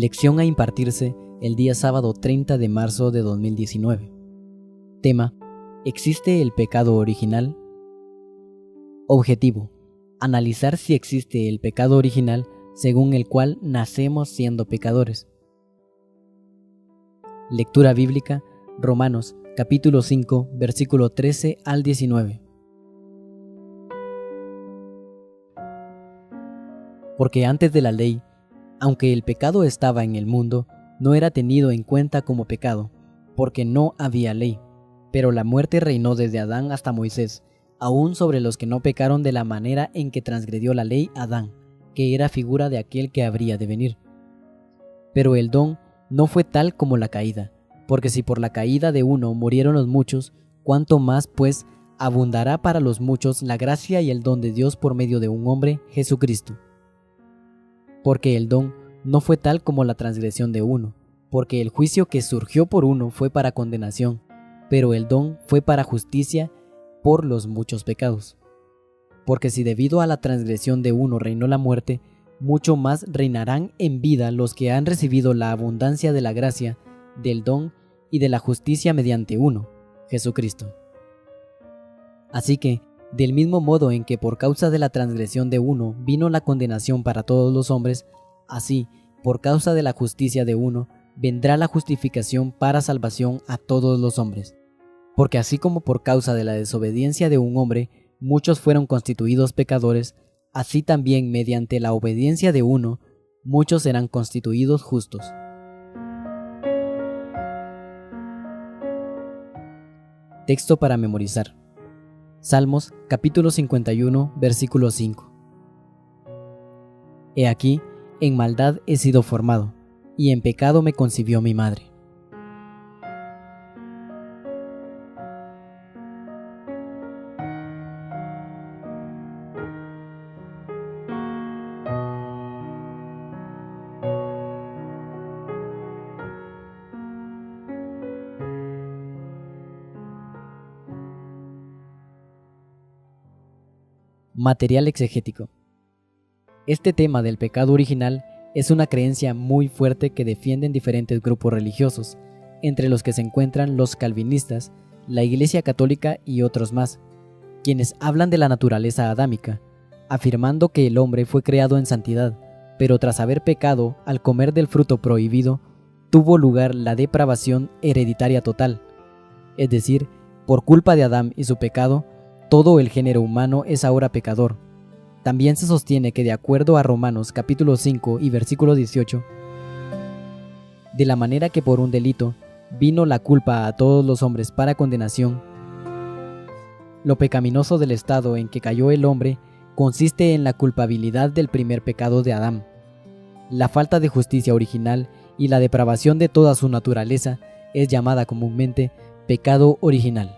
Lección a impartirse el día sábado 30 de marzo de 2019. Tema: ¿existe el pecado original? Objetivo: analizar si existe el pecado original según el cual nacemos siendo pecadores. Lectura bíblica: Romanos capítulo 5, versículo 13 al 19. Porque antes de la ley, aunque el pecado estaba en el mundo, no era tenido en cuenta como pecado, porque no había ley. Pero la muerte reinó desde Adán hasta Moisés, aún sobre los que no pecaron de la manera en que transgredió la ley Adán, que era figura de aquel que habría de venir. Pero el don no fue tal como la caída, porque si por la caída de uno murieron los muchos, ¿cuánto más, pues, abundará para los muchos la gracia y el don de Dios por medio de un hombre, Jesucristo? Porque el don no fue tal como la transgresión de uno, porque el juicio que surgió por uno fue para condenación, pero el don fue para justicia por los muchos pecados. Porque si debido a la transgresión de uno reinó la muerte, mucho más reinarán en vida los que han recibido la abundancia de la gracia, del don y de la justicia mediante uno, Jesucristo. Así que, del mismo modo en que por causa de la transgresión de uno vino la condenación para todos los hombres, así, por causa de la justicia de uno, vendrá la justificación para salvación a todos los hombres. Porque así como por causa de la desobediencia de un hombre, muchos fueron constituidos pecadores, así también mediante la obediencia de uno, muchos serán constituidos justos. Texto para memorizar. Salmos capítulo 51, versículo 5. He aquí, en maldad he sido formado, y en pecado me concibió mi madre. Material exegético. Este tema del pecado original es una creencia muy fuerte que defienden diferentes grupos religiosos, entre los que se encuentran los calvinistas, la Iglesia Católica y otros más, quienes hablan de la naturaleza adámica, afirmando que el hombre fue creado en santidad, pero tras haber pecado al comer del fruto prohibido, tuvo lugar la depravación hereditaria total, es decir, por culpa de Adán y su pecado, todo el género humano es ahora pecador. También se sostiene que de acuerdo a Romanos capítulo 5 y versículo 18, de la manera que por un delito vino la culpa a todos los hombres para condenación, lo pecaminoso del estado en que cayó el hombre consiste en la culpabilidad del primer pecado de Adán, la falta de justicia original y la depravación de toda su naturaleza es llamada comúnmente pecado original.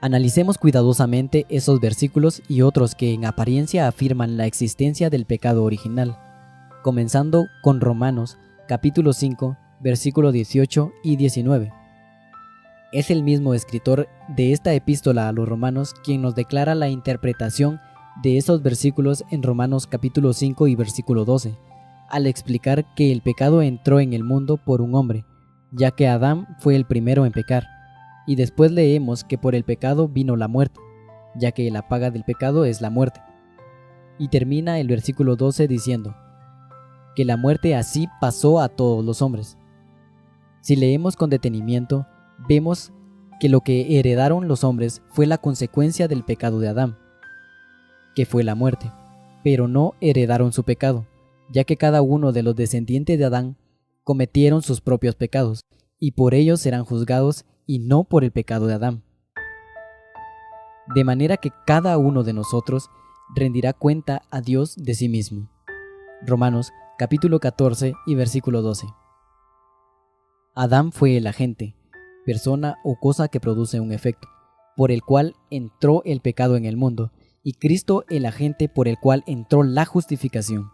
Analicemos cuidadosamente esos versículos y otros que en apariencia afirman la existencia del pecado original, comenzando con Romanos capítulo 5, versículos 18 y 19. Es el mismo escritor de esta epístola a los romanos quien nos declara la interpretación de esos versículos en Romanos capítulo 5 y versículo 12, al explicar que el pecado entró en el mundo por un hombre, ya que Adán fue el primero en pecar. Y después leemos que por el pecado vino la muerte, ya que la paga del pecado es la muerte. Y termina el versículo 12 diciendo que la muerte así pasó a todos los hombres. Si leemos con detenimiento, vemos que lo que heredaron los hombres fue la consecuencia del pecado de Adán, que fue la muerte, pero no heredaron su pecado, ya que cada uno de los descendientes de Adán cometieron sus propios pecados, y por ellos serán juzgados y no por el pecado de Adán. De manera que cada uno de nosotros rendirá cuenta a Dios de sí mismo. Romanos capítulo 14 y versículo 12. Adán fue el agente, persona o cosa que produce un efecto, por el cual entró el pecado en el mundo, y Cristo el agente por el cual entró la justificación.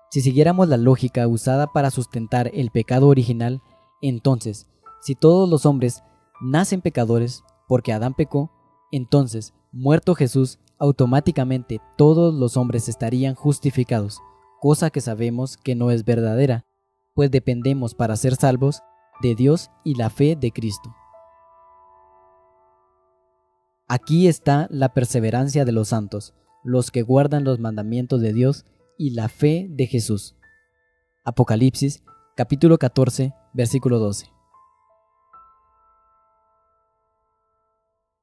Si siguiéramos la lógica usada para sustentar el pecado original, entonces, si todos los hombres nacen pecadores porque Adán pecó, entonces, muerto Jesús, automáticamente todos los hombres estarían justificados, cosa que sabemos que no es verdadera, pues dependemos para ser salvos de Dios y la fe de Cristo. Aquí está la perseverancia de los santos, los que guardan los mandamientos de Dios y la fe de Jesús. Apocalipsis, capítulo 14, versículo 12.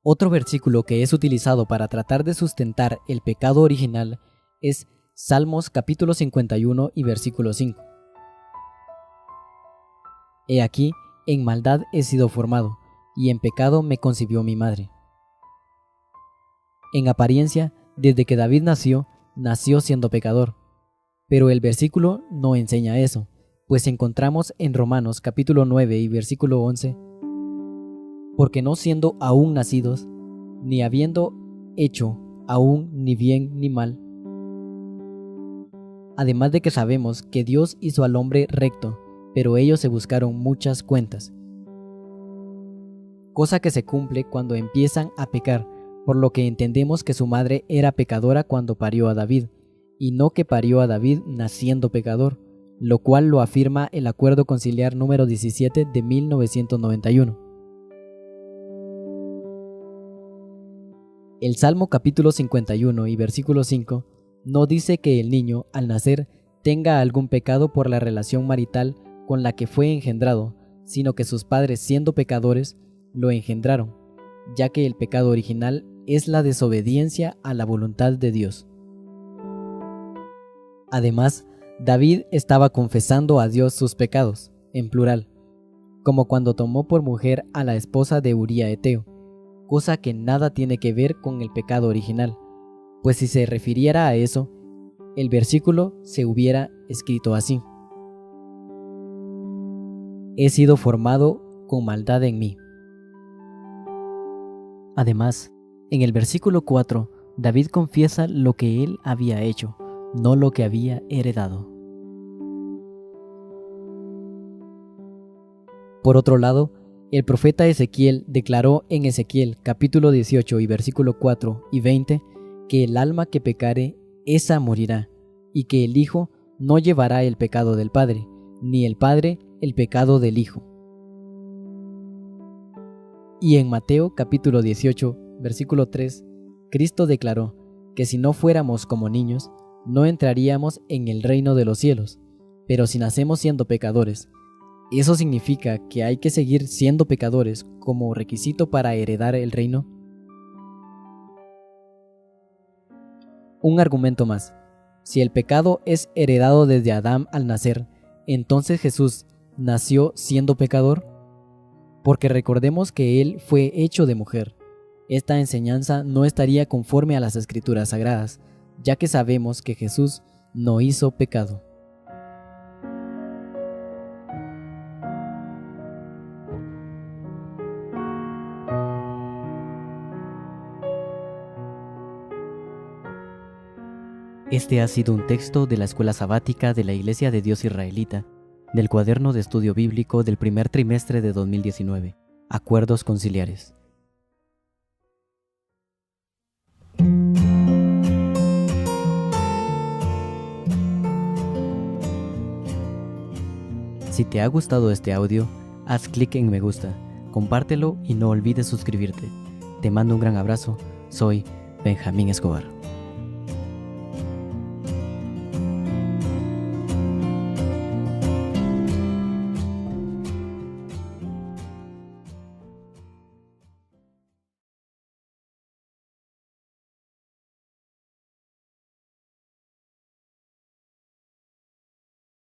Otro versículo que es utilizado para tratar de sustentar el pecado original es Salmos capítulo 51 y versículo 5. He aquí, en maldad he sido formado, y en pecado me concibió mi madre. En apariencia, desde que David nació siendo pecador. Pero el versículo no enseña eso, pues encontramos en Romanos capítulo 9 y versículo 11, porque no siendo aún nacidos, ni habiendo hecho aún ni bien ni mal. Además de que sabemos que Dios hizo al hombre recto, pero ellos se buscaron muchas cuentas. Cosa que se cumple cuando empiezan a pecar, por lo que entendemos que su madre era pecadora cuando parió a David, y no que parió a David naciendo pecador, lo cual lo afirma el Acuerdo Conciliar número 17 de 1991. El Salmo capítulo 51 y versículo 5 no dice que el niño, al nacer, tenga algún pecado por la relación marital con la que fue engendrado, sino que sus padres, siendo pecadores, lo engendraron, ya que el pecado original es la desobediencia a la voluntad de Dios. Además, David estaba confesando a Dios sus pecados, en plural, como cuando tomó por mujer a la esposa de Uría Eteo, cosa que nada tiene que ver con el pecado original, pues si se refiriera a eso, el versículo se hubiera escrito así: he sido formado con maldad en mí. Además, en el versículo 4, David confiesa lo que él había hecho, no lo que había heredado. Por otro lado, el profeta Ezequiel declaró en Ezequiel capítulo 18 y versículo 4 y 20 que el alma que pecare, esa morirá, y que el hijo no llevará el pecado del padre, ni el padre el pecado del hijo. Y en Mateo capítulo 18, versículo 3, Cristo declaró que si no fuéramos como niños, no entraríamos en el reino de los cielos, pero si nacemos siendo pecadores, ¿eso significa que hay que seguir siendo pecadores como requisito para heredar el reino? Un argumento más. Si el pecado es heredado desde Adán al nacer, ¿entonces Jesús nació siendo pecador? Porque recordemos que Él fue hecho de mujer. Esta enseñanza no estaría conforme a las Escrituras Sagradas, ya que sabemos que Jesús no hizo pecado. Este ha sido un texto de la Escuela Sabática de la Iglesia de Dios Israelita, del Cuaderno de Estudio Bíblico del primer trimestre de 2019, Acuerdos Conciliares. Si te ha gustado este audio, haz clic en me gusta, compártelo y no olvides suscribirte. Te mando un gran abrazo, soy Benjamín Escobar.